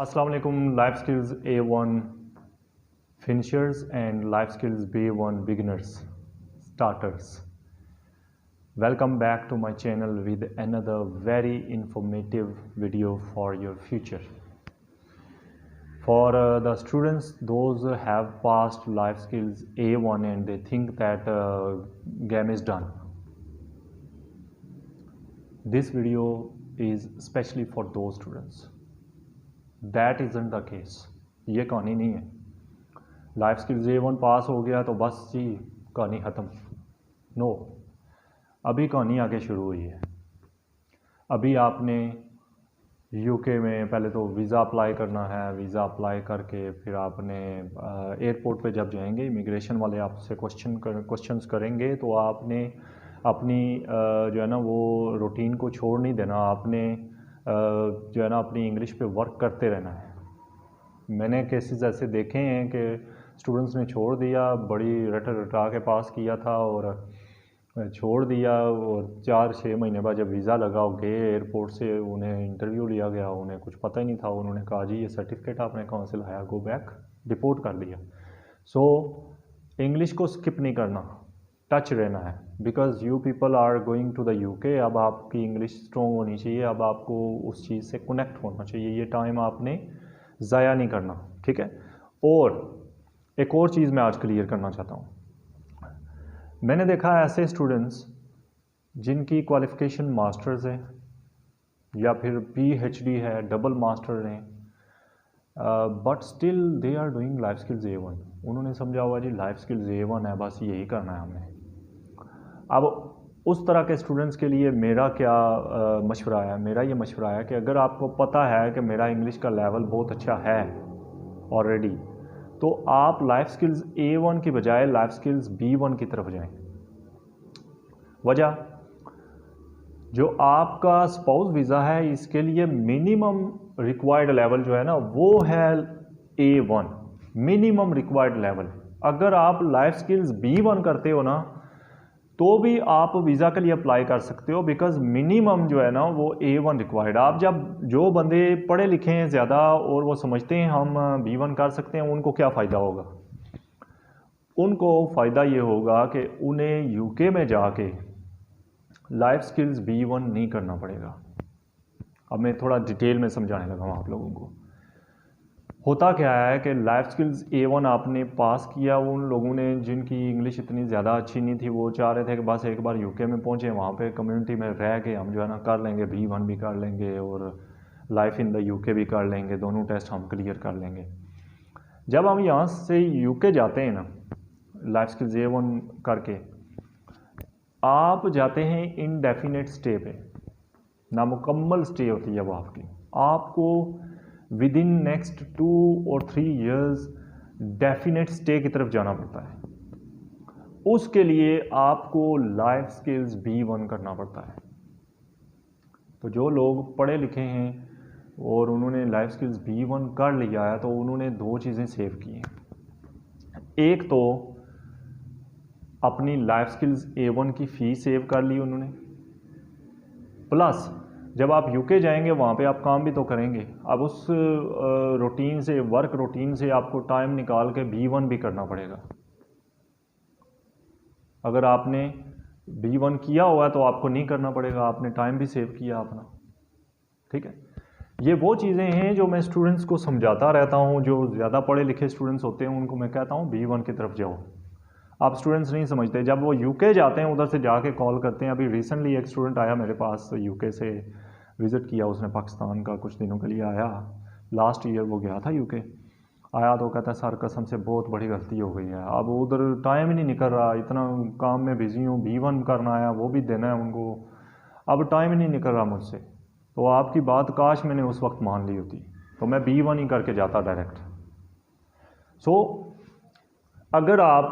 अस्सलाम वालेकुम। Life skills A1 finishers and life skills B1 beginners starters. Welcome back to my channel with another very informative video for your future. For the students, those who have passed life skills A1 and they think that game is done. This video is especially for those students. That isn't the case. ये कहानी नहीं है life skills A1 पास हो गया तो बस जी कहानी ख़त्म। नो, अभी कहानी आगे शुरू हुई है। अभी आपने यूके में पहले तो वीज़ा अप्लाई करना है। वीज़ा अप्लाई करके फिर आपने एयरपोर्ट पे जब जाएंगे इमिग्रेशन वाले आपसे क्वेश्चंस करेंगे तो आपने अपनी जो है ना वो रूटीन को छोड़ नहीं देना। आपने जो है ना अपनी इंग्लिश पे वर्क करते रहना है। मैंने केसेस ऐसे देखे हैं कि स्टूडेंट्स ने छोड़ दिया, बड़ी रटा के पास किया था और छोड़ दिया और 4-6 महीने बाद जब वीज़ा लगा गए एयरपोर्ट से, उन्हें इंटरव्यू लिया गया, उन्हें कुछ पता ही नहीं था। उन्होंने कहा जी ये सर्टिफिकेट आपने कहाँ से लाया, गो बैक, डिपोर्ट कर दिया। सो इंग्लिश को स्किप नहीं करना, टच रहना है, because you people are going to the UK. अब आपकी इंग्लिश स्ट्रॉन्ग होनी चाहिए, अब आपको उस चीज़ से कनेक्ट होना चाहिए। ये टाइम आपने ज़ाया नहीं करना, ठीक है। और एक और चीज़ मैं आज क्लियर करना चाहता हूँ। मैंने देखा है ऐसे स्टूडेंट्स जिनकी क्वालिफ़िकेशन मास्टर्स है या फिर PhD है, डबल मास्टर हैं, but still they are doing life skills A1। उन्होंने समझा हुआ जी लाइफ स्किल्स A1 है, बस यही करना है हमने। अब उस तरह के स्टूडेंट्स के लिए मेरा क्या मशवरा है? मेरा ये मशवरा है कि अगर आपको पता है कि मेरा इंग्लिश का लेवल बहुत अच्छा है ऑलरेडी, तो आप लाइफ स्किल्स A1 की बजाय लाइफ स्किल्स B1 की तरफ जाएं। वजह, जो आपका स्पाउस वीज़ा है इसके लिए मिनिमम रिक्वायर्ड लेवल जो है ना वो है A1, मिनिमम रिक्वायर्ड लेवल। अगर आप लाइफ स्किल्स B1 करते हो ना तो भी आप वीज़ा के लिए अप्लाई कर सकते हो, बिकॉज मिनिमम जो है ना वो A1 रिक्वायर्ड। आप जब जो बंदे पढ़े लिखे हैं ज़्यादा और वो समझते हैं हम B1 कर सकते हैं, उनको क्या फ़ायदा होगा? उनको फ़ायदा ये होगा कि उन्हें यूके में जाके लाइफ स्किल्स B1 नहीं करना पड़ेगा। अब मैं थोड़ा डिटेल में समझाने लगा हूँ आप लोगों को। होता क्या है कि लाइफ स्किल्स A1 आपने पास किया, उन लोगों ने जिनकी इंग्लिश इतनी ज़्यादा अच्छी नहीं थी, वो चाह रहे थे कि बस एक बार यूके में पहुँचे, वहाँ पे कम्युनिटी में रह के हम जो है ना कर लेंगे, B1 भी कर लेंगे और लाइफ इन द यूके भी कर लेंगे, दोनों टेस्ट हम क्लियर कर लेंगे। जब हम यहाँ से यूके जाते हैं ना लाइफ स्किल्स A1 करके, आप जाते हैं इनडेफिनेट स्टे पे, नामुकम्मल स्टे होती है वो आपकी। आपको विद इन नेक्स्ट 2 और 3 ईयर्स डेफिनेट स्टे की तरफ जाना पड़ता है। उसके लिए आपको लाइफ स्किल्स B1 करना पड़ता है। तो जो लोग पढ़े लिखे हैं और उन्होंने लाइफ स्किल्स B1 कर लिया है तो उन्होंने 2 चीज़ें सेव की हैं। एक तो अपनी लाइफ स्किल्स A1 की फ़ीस सेव कर ली उन्होंने, प्लस जब आप यूके जाएंगे वहाँ पे आप काम भी तो करेंगे। अब उस रूटीन से, वर्क रूटीन से आपको टाइम निकाल के B1 भी करना पड़ेगा। अगर आपने B1 किया हुआ है तो आपको नहीं करना पड़ेगा, आपने टाइम भी सेव किया अपना, ठीक है। ये वो चीज़ें हैं जो मैं स्टूडेंट्स को समझाता रहता हूँ। जो ज़्यादा पढ़े लिखे स्टूडेंट्स होते हैं उनको मैं कहता हूँ B1 की तरफ जाओ। आप स्टूडेंट्स नहीं समझते, जब वो यूके जाते हैं उधर से जाके कॉल करते हैं। अभी रिसेंटली एक स्टूडेंट आया मेरे पास, यूके से विज़िट किया उसने, पाकिस्तान का कुछ दिनों के लिए आया, लास्ट ईयर वो गया था यूके। आया तो कहता है सर कसम से बहुत बड़ी गलती हो गई है, अब उधर टाइम ही नहीं निकल रहा, इतना काम में बिज़ी हूँ, B1 करना है, वो भी देना है उनको, अब टाइम ही नहीं निकल रहा मुझसे। तो आपकी बात काश मैंने उस वक्त मान ली होती तो मैं B1 ही करके जाता डायरेक्ट। सो अगर आप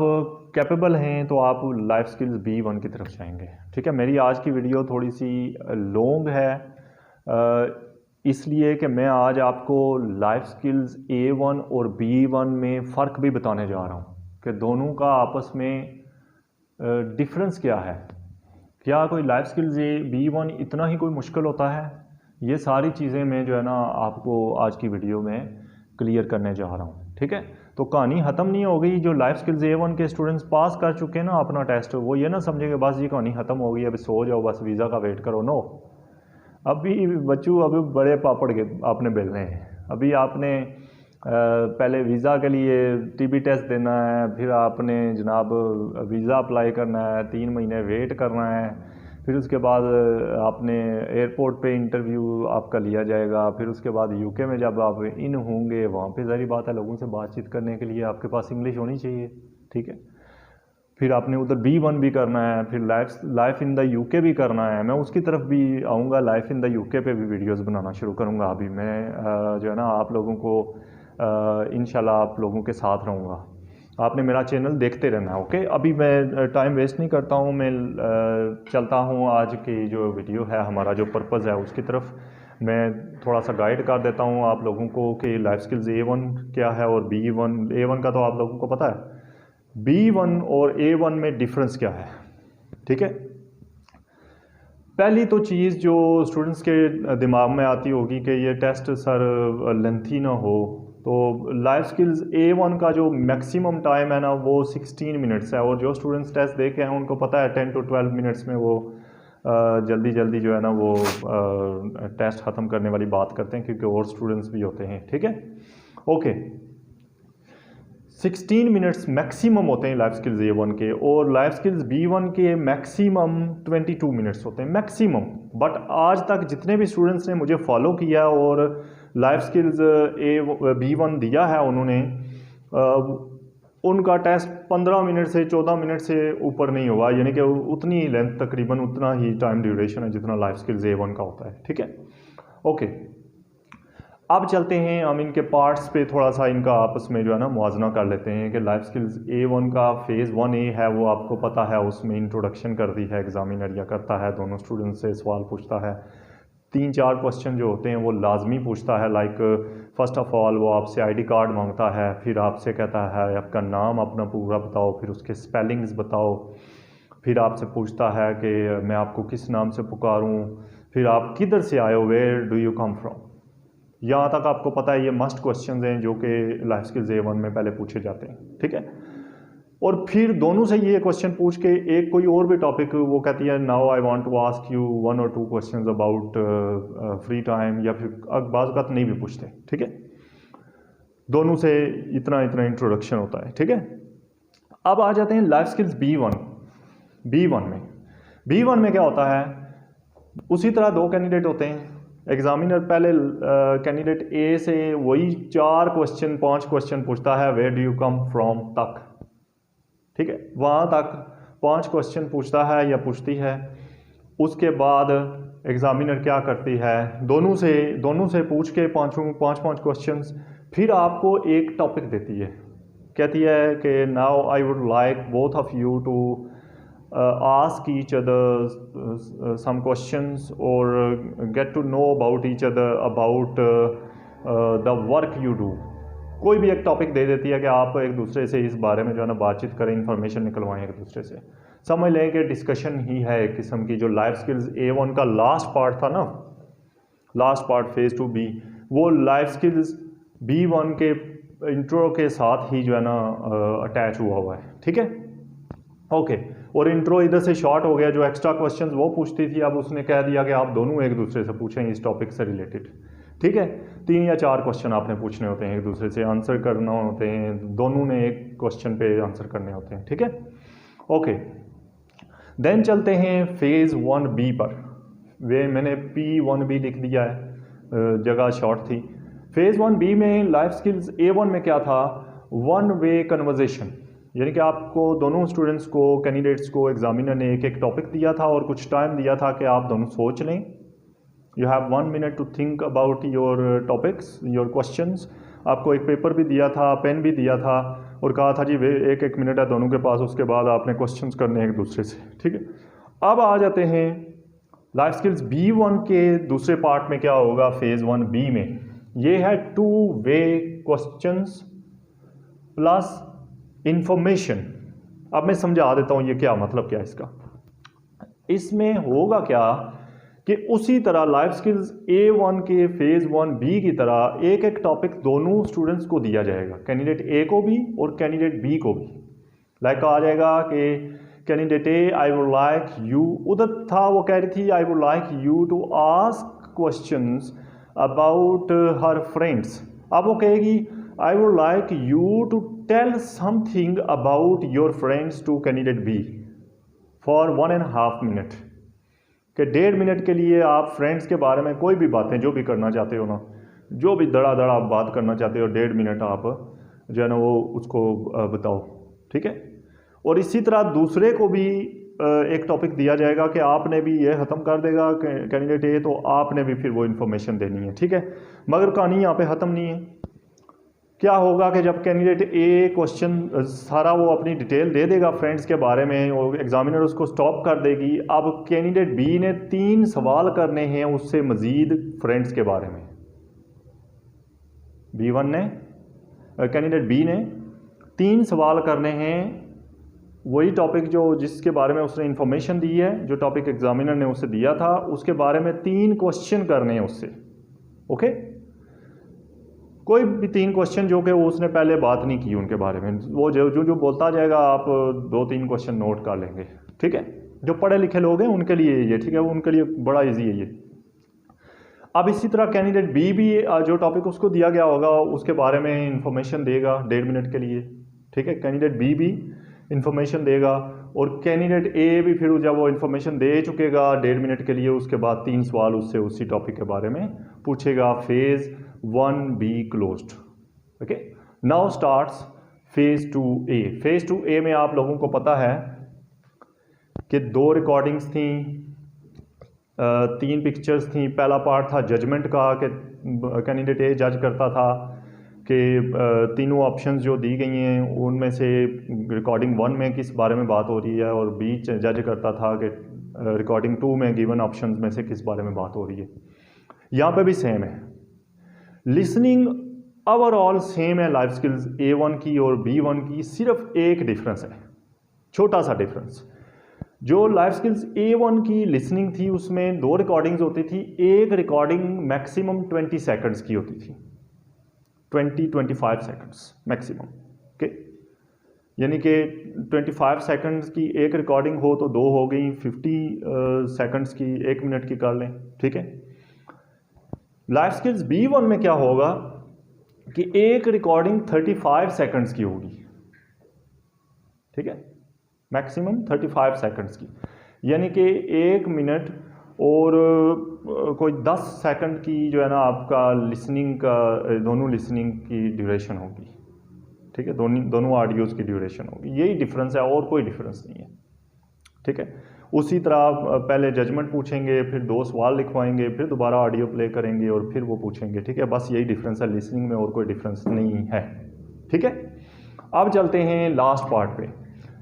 कैपेबल हैं तो आप लाइफ स्किल्स B1 की तरफ जाएंगे, ठीक है। मेरी आज की वीडियो थोड़ी सी लॉन्ग है, इसलिए कि मैं आज आपको लाइफ स्किल्स A1 और B1 में फ़र्क भी बताने जा रहा हूँ कि दोनों का आपस में डिफरेंस क्या है। क्या कोई लाइफ स्किल्स B1 इतना ही कोई मुश्किल होता है ये सारी चीज़ें मैं जो है ना आपको आज की वीडियो में क्लियर करने जा रहा हूँ, ठीक है। तो कहानी ख़त्म नहीं हो गई। जो लाइफ स्किल्स A1 के स्टूडेंट्स पास कर चुके हैं ना अपना टेस्ट, वो ये ना समझेंगे बस ये कहानी ख़त्म हो गई, अभी सो जाओ बस वीज़ा का वेट करो। नो, अभी बच्चों अभी बड़े पापड़ के आपने बेलने हैं। अभी आपने पहले वीज़ा के लिए TB टेस्ट देना है, फिर आपने जनाब वीज़ा अप्लाई करना है, 3 महीने वेट करना है, फिर उसके बाद आपने एयरपोर्ट पे इंटरव्यू आपका लिया जाएगा, फिर उसके बाद UK में जब आप इन होंगे वहाँ पे ज़ाहिर बात है लोगों से बातचीत करने के लिए आपके पास इंग्लिश होनी चाहिए, ठीक है। फिर आपने उधर B1 भी करना है, फिर लाइफ इन द UK भी करना है। मैं उसकी तरफ भी आऊँगा, लाइफ इन द UK पे भी वीडियोस बनाना शुरू करूँगा। अभी मैं जो है ना आप लोगों को इंशाल्लाह आप लोगों के साथ रहूँगा। आपने मेरा चैनल देखते रहना है, ओके। अभी मैं टाइम वेस्ट नहीं करता हूँ, मैं चलता हूँ आज की जो वीडियो है, हमारा जो पर्पज़ है उसकी तरफ मैं थोड़ा सा गाइड कर देता हूँ आप लोगों को कि लाइफ स्किल्स A1 क्या है और B1। A1 का तो आप लोगों को पता है, B1 और A1 में डिफरेंस क्या है, ठीक है। पहली तो चीज़ जो स्टूडेंट्स के दिमाग में आती होगी कि ये टेस्ट सर लेंथी ना हो, तो लाइफ स्किल्स A1 का जो मैक्सिमम टाइम है ना वो 16 मिनट्स है, और जो स्टूडेंट्स टेस्ट देखे हैं उनको पता है 10 to 12 मिनट्स में वो जल्दी जल्दी जो है ना वो टेस्ट ख़त्म करने वाली बात करते हैं, क्योंकि और स्टूडेंट्स भी होते हैं, ठीक है, ओके। 16 मिनट्स मैक्सिमम होते हैं लाइफ स्किल्स A1 के, और लाइफ स्किल्स B1 के मैक्सिमम 22 मिनट्स होते हैं मैक्सिमम। बट आज तक जितने भी स्टूडेंट्स ने मुझे फॉलो किया और लाइफ स्किल्स B1 दिया है उन्होंने उनका टेस्ट 15 मिनट से 14 मिनट से ऊपर नहीं हुआ, यानी कि उतनी ही लेंथ, तकरीबन उतना ही टाइम ड्यूरेशन है जितना लाइफ स्किल्स A1 का होता है, ठीक है, ओके। अब चलते हैं हम इनके पार्ट्स पे, थोड़ा सा इनका आपस में जो है ना मुआजना कर लेते हैं कि लाइफ स्किल्स A1 का फेज़ 1A है, वो आपको पता है, उसमें इंट्रोडक्शन कर दी है, एग्जामिनर या करता है, दोनों स्टूडेंट से सवाल पूछता है, 3-4 क्वेश्चन जो होते हैं वो लाजमी पूछता है। लाइक फ़र्स्ट ऑफ़ ऑल वो आपसे ID कार्ड मांगता है, फिर आपसे कहता है आपका नाम अपना पूरा बताओ, फिर उसके स्पेलिंग्स बताओ, फिर आपसे पूछता है कि मैं आपको किस नाम से पुकारूं, फिर आप किधर से आए हो, where do you come from. यहाँ तक आपको पता है ये मस्ट क्वेश्चंस हैं जो कि लाइफ स्किल्स A1 में पहले पूछे जाते हैं, ठीक है। और फिर दोनों से ये क्वेश्चन पूछ के एक कोई और भी टॉपिक वो कहती है, now I want to ask you 1 or 2 questions about free time, या फिर बाज़ औक़ात नहीं भी पूछते, ठीक है। दोनों से इतना इतना इंट्रोडक्शन होता है, ठीक है। अब आ जाते हैं लाइफ स्किल्स B1 में क्या होता है, उसी तरह 2 कैंडिडेट होते हैं। एग्जामिनर पहले कैंडिडेट A से वही 4 क्वेश्चन 5 क्वेश्चन पूछता है, where do you come from तक, ठीक है, वहाँ तक 5 क्वेश्चन पूछता है या पूछती है। उसके बाद एग्जामिनर क्या करती है, दोनों से पूछ के 5 क्वेश्चंस, फिर आपको एक टॉपिक देती है, कहती है कि now I would like both of you to ask each other some questions or get to know about each other about the work you do। कोई भी एक टॉपिक दे देती है कि आप एक दूसरे से इस बारे में जो है ना बातचीत करें, इंफॉर्मेशन निकलवाएं एक दूसरे से। समझ लें कि डिस्कशन ही है एक किस्म की। जो लाइफ स्किल्स A1 का लास्ट पार्ट था ना, लास्ट पार्ट फेज़ 2B, वो लाइफ स्किल्स B1 के इंट्रो के साथ ही जो है ना अटैच हुआ है, ठीक है, ओके। और इंट्रो इधर से शॉर्ट हो गया, जो एक्स्ट्रा क्वेश्चंस वो पूछती थी अब उसने कह दिया कि आप दोनों एक दूसरे से पूछें इस टॉपिक से रिलेटेड, ठीक है। 3 या 4 क्वेश्चन आपने पूछने होते हैं, एक दूसरे से आंसर करना होते हैं, दोनों ने एक क्वेश्चन पे आंसर करने होते हैं, ठीक है, ओके। देन चलते हैं फेज़ 1B पर। वे मैंने P1B लिख दिया है, जगह शॉर्ट थी। फेज़ 1B में लाइफ स्किल्स A1 में क्या था, 1 वे कन्वर्जेशन, यानी कि आपको दोनों स्टूडेंट्स को, कैंडिडेट्स को एग्जामिनर ने एक एक टॉपिक दिया था और कुछ टाइम दिया था कि आप दोनों सोच लें। You have 1 minute to think about your topics, your questions. आपको एक पेपर भी दिया था, पेन भी दिया था, और कहा था जी वे 1-1 मिनट है दोनों के पास, उसके बाद आपने क्वेश्चंस करने एक दूसरे से, ठीक है। अब आ जाते हैं लाइफ स्किल्स B1 के दूसरे पार्ट में क्या होगा फेज़ 1B में। ये है 2 वे क्वेश्चंस प्लस इंफॉर्मेशन। अब मैं समझा देता हूँ ये क्या मतलब क्या इसका। इसमें होगा क्या कि उसी तरह लाइफ स्किल्स A1 के फेज़ 1B की तरह एक एक टॉपिक दोनों स्टूडेंट्स को दिया जाएगा, कैंडिडेट ए को भी और कैंडिडेट बी को भी। लाइक आ जाएगा कि candidate A I would like you, उधर था वो कह रही थी I would like you to ask questions about her friends. अब वो कहेगी I would like you to tell something about your friends to candidate B for 1.5 minute, कि 1.5 मिनट के लिए आप फ्रेंड्स के बारे में कोई भी बातें जो भी करना चाहते हो ना, जो भी धड़ाधड़ आप बात करना चाहते हो 1.5 मिनट आप जो है ना वो उसको बताओ, ठीक है। और इसी तरह दूसरे को भी एक टॉपिक दिया जाएगा कि आपने भी ये ख़त्म कर देगा कैंडिडेट ए, तो आपने भी फिर वो इन्फॉर्मेशन देनी है, ठीक है। मगर कहानी यहाँ पे ख़त्म नहीं है। क्या होगा कि जब कैंडिडेट ए क्वेश्चन सारा वो अपनी डिटेल दे देगा फ्रेंड्स के बारे में और एग्जामिनर उसको स्टॉप कर देगी, अब कैंडिडेट बी ने 3 सवाल करने हैं उससे मज़ीद फ्रेंड्स के बारे में। B1 ने कैंडिडेट बी ने 3 सवाल करने हैं, वही टॉपिक जो जिसके बारे में उसने इन्फॉर्मेशन दी है, जो टॉपिक एग्जामिनर ने उसे दिया था उसके बारे में 3 क्वेश्चन करने हैं उससे, ओके। कोई भी 3 क्वेश्चन जो कि उसने पहले बात नहीं की उनके बारे में, वो जो बोलता जाएगा आप 2-3 क्वेश्चन नोट कर लेंगे, ठीक है। जो पढ़े लिखे लोग हैं उनके लिए ये, ठीक है, वो उनके लिए बड़ा इजी है ये। अब इसी तरह कैंडिडेट बी भी जो टॉपिक उसको दिया गया होगा उसके बारे में इंफॉर्मेशन देगा 1.5 मिनट के लिए, ठीक है। कैंडिडेट बी भी इंफॉर्मेशन देगा और कैंडिडेट ए भी फिर जब वो इन्फॉर्मेशन दे चुकेगा 1.5 मिनट के लिए, उसके बाद 3 सवाल उससे उसी टॉपिक के बारे में पूछेगा। Phase 1B closed, okay. Now starts phase 2A। Phase 2A में आप लोगों को पता है कि 2 रिकॉर्डिंग्स थी, 3 पिक्चर्स थी। पहला पार्ट था जजमेंट का कि कैंडिडेट ए जज करता था कि तीनों ऑप्शंस जो दी गई हैं उनमें से रिकॉर्डिंग 1 में किस बारे में बात हो रही है, और बी जज करता था कि रिकॉर्डिंग 2 में गिवन ऑप्शंस में से किस बारे में बात हो रही है। यहाँ पे भी सेम है। लिसनिंग ओवरऑल सेम है लाइफ स्किल्स A1 की और B1 की, सिर्फ एक डिफरेंस है, छोटा सा डिफरेंस। जो लाइफ स्किल्स A1 की लिसनिंग थी उसमें 2 रिकॉर्डिंग्स होती थी, एक रिकॉर्डिंग मैक्सिमम 20 सेकंड्स की होती थी, 20-25 सेकंड्स मैक्सिमम, ओके। यानी कि 25 सेकंड्स की एक रिकॉर्डिंग हो तो 2 हो गई, 50 सेकंड्स की 1 मिनट की कर लें, ठीक है। लाइफ स्किल्स B1 में क्या होगा कि एक रिकॉर्डिंग 35 सेकंड्स की होगी, ठीक है, मैक्सिमम 35 सेकंड्स की, यानी कि 1 मिनट और कोई 10 सेकंड की जो है ना आपका लिसनिंग का, दोनों लिसनिंग की ड्यूरेशन होगी, ठीक है, दोनों ऑडियोज़ की ड्यूरेशन होगी। यही डिफरेंस है और कोई डिफरेंस नहीं है, ठीक है। उसी तरह पहले जजमेंट पूछेंगे, फिर 2 सवाल लिखवाएंगे, फिर दोबारा ऑडियो प्ले करेंगे और फिर वो पूछेंगे, ठीक है। बस यही डिफरेंस है लिसनिंग में, और कोई डिफरेंस नहीं है, ठीक है। अब चलते हैं लास्ट पार्ट पे।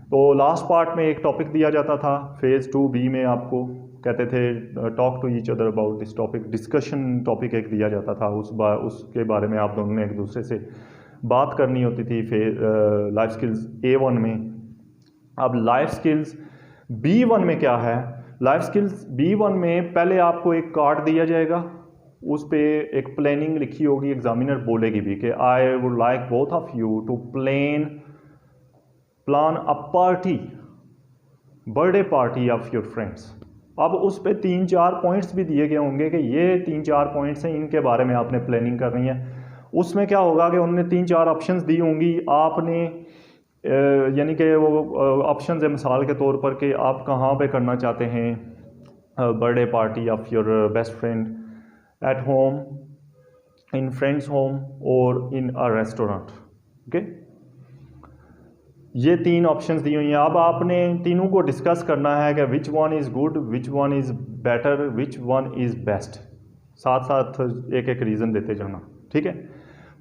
तो लास्ट पार्ट में एक टॉपिक दिया जाता था फेज़ 2B में, आपको कहते थे talk to each other about this topic, discussion topic एक दिया जाता था। उसके बारे में आप दोनों ने एक दूसरे से बात करनी होती थी लाइफ स्किल्स A1 में। अब लाइफ स्किल्स B1 में क्या है? लाइफ स्किल्स B1 में पहले आपको एक कार्ड दिया जाएगा, उस पर एक प्लानिंग लिखी होगी, एग्जामिनर बोलेगी भी कि I would like both of you to plan a party, birthday party of your friends. अब उस पर 3-4 पॉइंट्स भी दिए गए होंगे कि ये 3-4 पॉइंट्स हैं, इनके बारे में आपने प्लानिंग करनी है। उसमें क्या होगा कि उन्होंने 3-4 ऑप्शंस दी होंगी, आपने यानी कि वो ऑप्शंस है मिसाल के तौर पर कि आप कहाँ पे करना चाहते हैं birthday party of your best friend, at home, in friends home और इन अ रेस्टोरेंट, ओके। ये 3 ऑप्शंस दी हुई हैं। अब आपने तीनों को डिस्कस करना है कि which one is good, which one is better, which one is best, साथ साथ एक एक रीज़न देते जाना, ठीक है।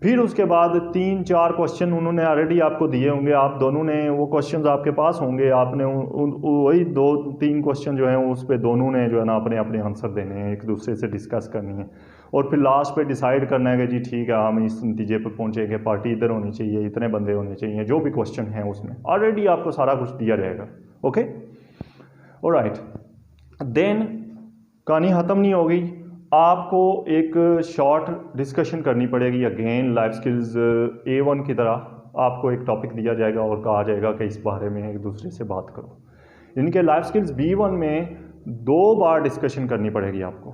फिर उसके बाद 3-4 क्वेश्चन उन्होंने ऑलरेडी आपको दिए होंगे, आप दोनों ने वो क्वेश्चंस आपके पास होंगे, आपने वही 2-3 क्वेश्चन जो हैं उस पर दोनों ने जो है ना अपने अपने आंसर देने हैं, एक दूसरे से डिस्कस करनी है, और फिर लास्ट पे डिसाइड करना है कि जी ठीक है हम इस नतीजे पर पहुँचेंगे, पार्टी इधर होनी चाहिए, इतने बंदे होने चाहिए, जो भी क्वेश्चन हैं उसमें ऑलरेडी आपको सारा कुछ दिया जाएगा, ओके। ऑलराइट, देन कहानी ख़त्म नहीं होगी, आपको एक शॉर्ट डिस्कशन करनी पड़ेगी अगेन लाइफ स्किल्स A1 की तरह। आपको एक टॉपिक दिया जाएगा और कहा जाएगा कि इस बारे में एक दूसरे से बात करो। इनके लाइफ स्किल्स B1 में 2 बार डिस्कशन करनी पड़ेगी आपको,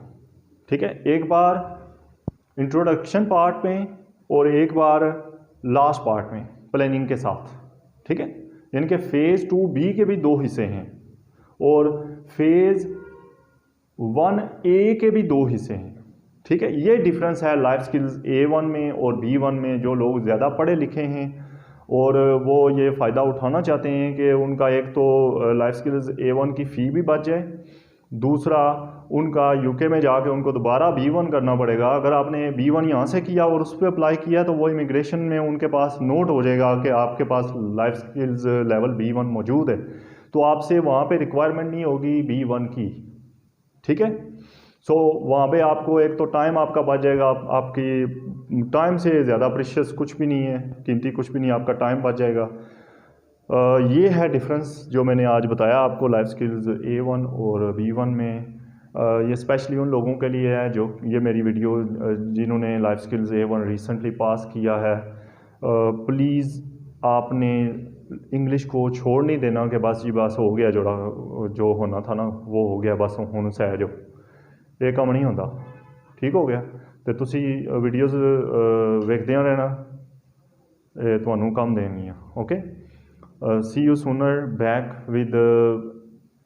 ठीक है। एक बार इंट्रोडक्शन पार्ट में और एक बार लास्ट पार्ट में प्लानिंग के साथ, ठीक है। इनके फेज़ 2B के भी 2 हिस्से हैं और फेज़ 1A के भी 2 हिस्से हैं, ठीक है। ये डिफरेंस है लाइफ स्किल्स A1 में और B1 में। जो लोग ज़्यादा पढ़े लिखे हैं और वो ये फ़ायदा उठाना चाहते हैं कि उनका एक तो लाइफ स्किल्स A1 की फ़ी भी बच जाए, दूसरा उनका UK में जाके उनको दोबारा B1 करना पड़ेगा। अगर आपने B1 यहाँ से किया और उस पर अप्लाई किया तो वो इमिग्रेशन में उनके पास नोट हो जाएगा कि आपके पास लाइफ स्किल्स लेवल B1 मौजूद है, तो आपसे वहाँ पे रिक्वायरमेंट नहीं होगी B1 की, ठीक है। सो वहाँ पे आपको एक तो टाइम आपका बच जाएगा, आपकी टाइम से ज़्यादा प्रेशियस कुछ भी नहीं है, कीमती कुछ भी नहीं, आपका टाइम बच जाएगा। ये है डिफरेंस जो मैंने आज बताया आपको लाइफ स्किल्स A1 और B1 में। ये स्पेशली उन लोगों के लिए है जो ये मेरी वीडियो जिन्होंने life skills A1 recently pass किया है। प्लीज़ आपने इंग्लिश को छोड़ नहीं देना कि बस जी बस हो गया, जो होना था ना वो हो गया, बस हुण सह जो ये काम नहीं होता, ठीक हो गया। तो तुसी वीडियोज़ वेखदे रहना, तुहानू काम देनी है, okay. See you sooner back with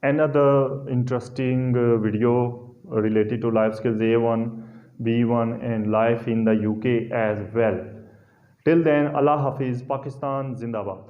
another interesting video related to life skills A1, B1 and life in the UK as well. Till then, Allah Hafiz, Pakistan Zindabad.